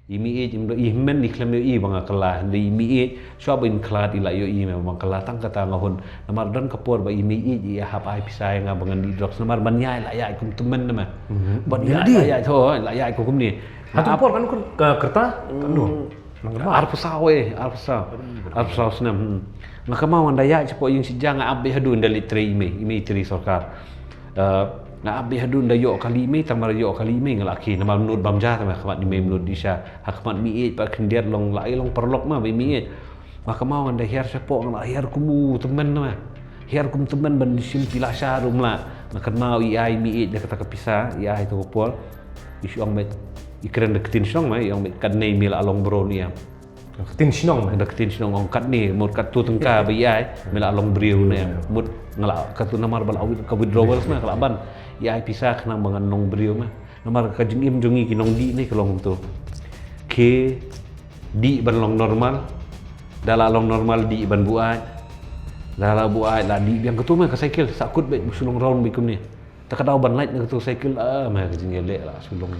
Imi men iklam i bang kala di imi shop in kala di la yo i bang kala tang kata ngahun namar don kapor ba imi i hap ai pisai nga bangan di drops namar banyai la ya kum temen nama ban ya ya tho la ya ko kum ni hatu por kan kerta kanu arpsau senam ngakamau anda ya cepo yung sijang abbe hadun dari imi tri sarkar na abbe hadun da yo kali me tamar yo kali me ngalaki nama menurut bamja tamar khamat ni menurut disha hakmat mi pa kendiat long lai long perlok ma mi maka mau anda hiar sepo ngala hiar kumu temen ma hiar kum temen ban sim pilasha rumla maka mau ai mi da kata kapisa ai to pol isu ang met ikren deketin song ma yang met kadne mil along bro ni ketin sinong deketin song ong kat ni mut kat tu tengka bi ai mil along brio ni mut ngala kat tu namar bal awit ka withdrawal ma kalaban ya pisah kena bangan nong beriu mah nomor kajing im jongi kinong di ni kelong tu ke di ban long normal dala long normal di ban buat dala buat la di yang ketu mah ka cycle sakut bet sulung round bikum ni tak kadau ban light ketu cycle mah kajing elek lah sulung